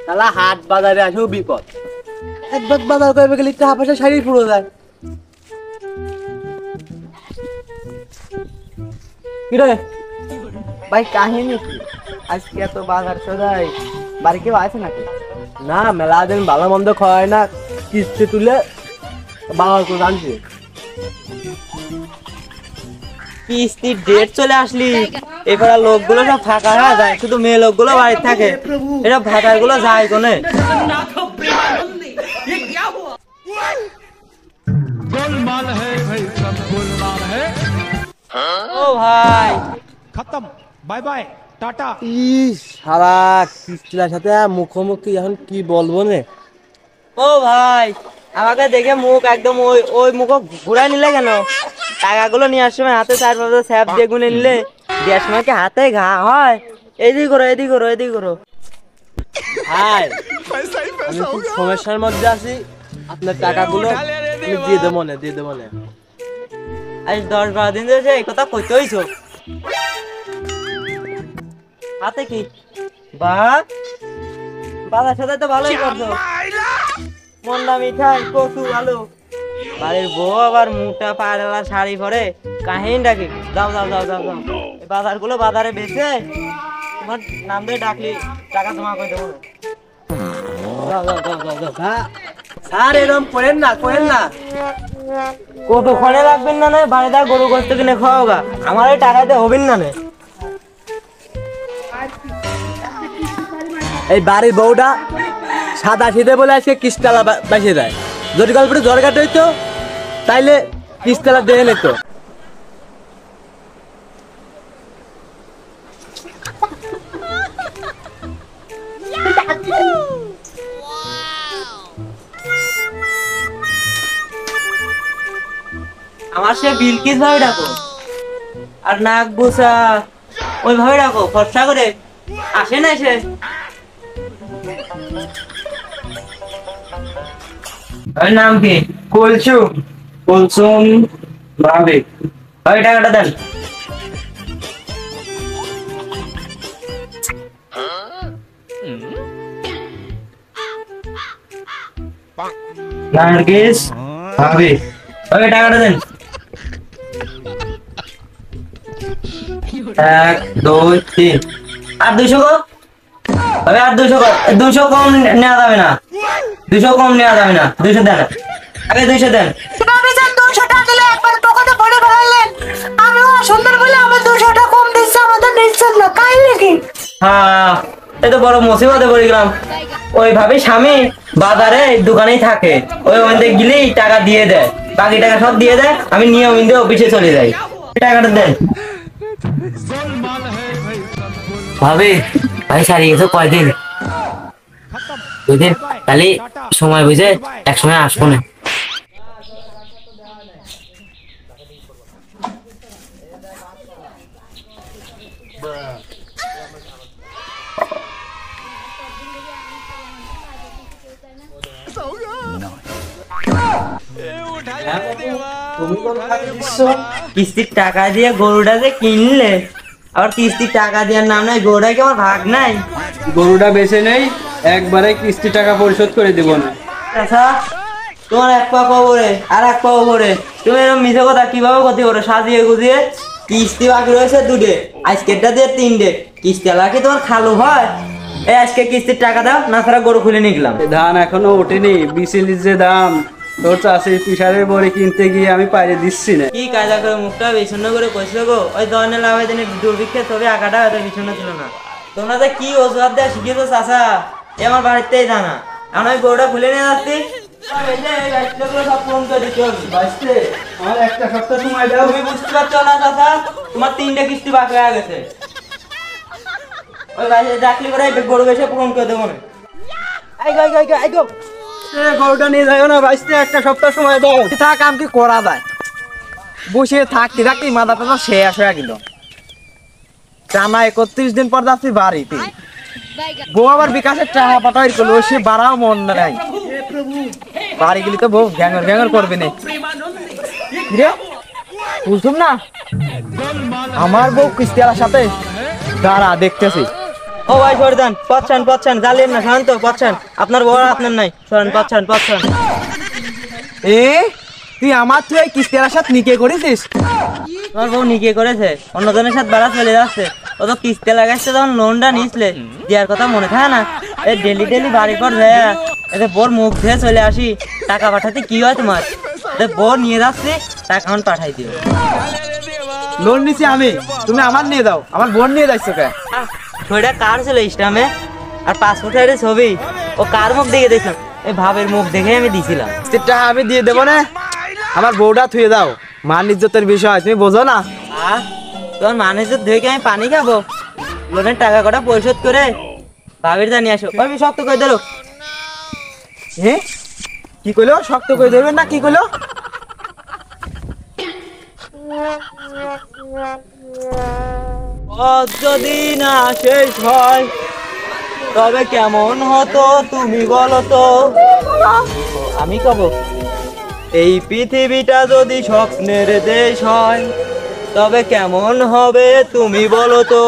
শালা হাট বাজারে আসেও বিপদ, একবার বাজার করবে গেলে টাকা পয়সা সারিয়ে পুরো যায়। কিরে ভাই কাহিনী কি আজকে এত বাজার সদাই বাড়ি কেউ আছে নাকি? না, মেলা দিন ভালো মন্দ খাওয়ায় না, কিস্তি তুলে বাবার করে আনছি। কিস্তির ডেট চলে আসলি, এবার লোকগুলো সব ফাঁকা হয়ে যায়, শুধু মেয়ে লোকগুলো বাড়িতে থাকে। এটা ভাতার গুলো যায় কোনে? गोलमाल है भाई, सब गोलमाल है। ও ভাই खत्म, बाय बाय टाटा। ইস সারা কিস্তির সাথে মুখোমুখি, এখন কি বলবো নে। ও ভাই, আমাকে দেখে মুখ একদম ওই ওই মুখ ঘুরাই নিলে কেন? টাকাগুলো নিয়ে আসার সময় হাতে 4-5 স্যাপ দিয়ে গুনে নিলে দেওয়ার সময় কি হাতে ঘা হয়? এদিক করো, এদিক করো, এদিক করো। ভাই আমি খুব সমস্যার মধ্যে আছি, আপনার টাকাগুলো আমি দিয়ে দেবো না, দিয়ে দেবো না। আজ 10-12 দিন ধরে এই কথা কইতে হইছো। হাতে কি বাহ, বাজার সাথে তো ভালোই করছো। মন্ডা মিঠাই কচু আলু, বাড়ির বউ আবার মোটা পাড়ালা শাড়ি পরে, কাহিনীটা কি? যাও যাও যাও যাও যাও, এই বাজারগুলো বাজারে বেচে তোমার নাম ধরে ডাকলি টাকা জমা করে দেবো। যাও, যাও, যাও, যাও, যাও। স্যার এরকম করেন না, করেন না। কতক্ষণে রাখবেন না না? বাড়িতে গরু গোস্ত কিনে খাওয়া গা, আমার এই টাকাতে হবেন না না। এই বাড়ির বউটা সাদা সিধে বলে আজকে কিস্তালা বাসে যায়, যদি গল্পটা জ্বর কাটে হইতো তাইলে কিস্তালা দেহে নিত। আমার সে বিলকিস ভাবে ডাকো, আর নাক বুসা ওইভাবে ডাকো, ফর্সা করে আসে না সে। নাম কি? কুলসুম। কুলসুম ভাবে, ওই টাকাটা দেন। নার্গিস ভাবে, ওই টাকাটা দেন। 1 2 3 আর 200 কো, ওই আর 200 কো, 200 কম নেওয়া যাবে না, 200 কম নেওয়া যাবে না, 200 দেন, আগে 200 দেন। কিভাবে যেন 200 টাকা দিলে একবার পকেটে ভরে ফেলালেন, আমি সুন্দর বলে আমার 200 টাকা কম দিচ্ছে, আমাদের নিচ্ছেন না কাহিনী কি? হ্যাঁ, এই তো বড় মুসিবতে পড়ে গেলাম। ওইভাবে স্বামী বাজারে দোকানেই থাকে, ওই ওইতে গেলেই টাকা দিয়ে দেয়, বাকি টাকা সব দিয়ে দেয়, আমি নিয়ম ইন্দে অফিসে চলে যাই। টাকাটা দেন। गोलमाल है भाई, सब गोलमाल। ভাবি ভাই সারিয়ে গেছে কয়দিন? खत्म, 2 দিন, बाय बाय তাহলে टाटा। সময় বুঝে এক সময় আসবো না। তুমি কোন কাজে দিচ্ছ? কিস্তির টাকা দিয়ে গরুটা যে কিনলে, আবার কিস্তির টাকা দেওয়ার নাম নাই, গরুটা কি আমার ভাগ নাই? গরুটা বেচে নেই, একবারে কিস্তি টাকা পরিশোধ করে দেবো না। আচ্ছা, তোমার এক পা কবরে আর এক পা ওপরে, তুমি এরকম মিথ্যে কথা কিভাবে করতে পারো? সাজিয়ে গুজিয়ে কিস্তি বাকি রয়েছে 2টে, আজকেরটা দিয়ে 3টে, কিস্তি আলা কি তোমার খালু হয়? এই আজকে কিস্তির টাকা দাও, না ছাড়া গরু খুলে নিলাম। ধান এখনো ওঠেনি, বিচেলির যে দাম, তোর চাষের পিসারের বড়ি কিনতে গিয়ে আমি পাইরে দিচ্ছি না। কি কায়দা করে মুখটা বিছন্ন করে কইছো গো? ওই দনে লাভে দিনে দুর্ভিক্ষের ছবি আঁকাটা হয়তো বিছন্ন ছিল না। তোমরা যে কি অজুহাত দেওয়া শিখিয়েছো চাচা, এ আমার বাড়িতেই জানা। এখন ওই গরুটা খুলে নিয়ে যাচ্ছি, সব পূরণ করে দিতে হবে। বাঁচতে আমার একটা সপ্তাহ সময় দাও। তুমি বুঝতে পারছো না চাচা, তোমার 3টে কিস্তি বাকি হয়ে গেছে। ওই বাইরে ডাকলি করে গরু বেশি পূরণ করে দেবো না। গরুটা নিয়ে যাও না, বাঁচতে একটা সপ্তাহ সময় দাও। তা কাম কি করা যায়? বসে থাকতে থাকতে মাথা টাথা শেষ হয়ে গেল। টানা 31 দিন পর যাচ্ছি বাড়িতে, বউ আবার বিকাশের টাকা পাঠাই করলো, সে বাড়াও মন নাই। বাড়ি গেলে তো বউ ঘ্যাঙর ঘ্যাঙর করবে না। বুঝলাম না, আমার বউ কিস্তিওয়ালার সাথে দাঁড়া দেখতেছি। ও ভাই সরে দেন, পচ্ছান জ্বালিয়েন না, শান্ত পচ্ছান, আপনার বড় আপনার নাই, সরেন পচ্ছান। এ তুই আমার তুই কিস্তির সাথে নিকে করেছিস? তোমার বউ নিকে করেছে, অন্যজনের সাথে বেড়া চলে যাচ্ছে। ও তো কিস্তি লাগাইছে, তখন লোনটা নিয়েছিলে, দেওয়ার কথা মনে থাকে না? এই ডেলি বাড়ি পর যায়, এতে বোর মুখ ধুয়ে চলে আসি, টাকা পাঠাতে কি হয় তোমার? বউ নিয়ে যাচ্ছি, টাকা এখন পাঠাই দিও। লোন নিছি আমি, তুমি আমার নিয়ে দাও, আমার বোন নিয়ে যাচ্ছ কে? ছবিটা কার ছিল ইস্টামে? আর পাসপোর্টের ছবি, ও কার মুখ দেখে দেখলাম? এই ভাবের মুখ দেখে আমি দিছিলাম। কিস্তির টাকা আমি দিয়ে দেবো না, আমার বউটা থুয়ে দাও, মান ইজ্জতের বিষয় তুমি বোঝো না? তোমার মানুষের ধুয়ে কি আমি পানি খাবো? লোনের টাকা কটা পরিশোধ করে ভাবির জানিয়ে আসো। ভাবি শক্ত করে দিল। কি কইলো? শক্ত করে দেবেন না কি কইলো? যদি না শেষ হয় তবে কেমন হতো তুমি বলো তো? আমি কব, এই পৃথিবীটা যদি স্বপ্নের দেশ হয় তবে কেমন হবে তুমি বলো তো?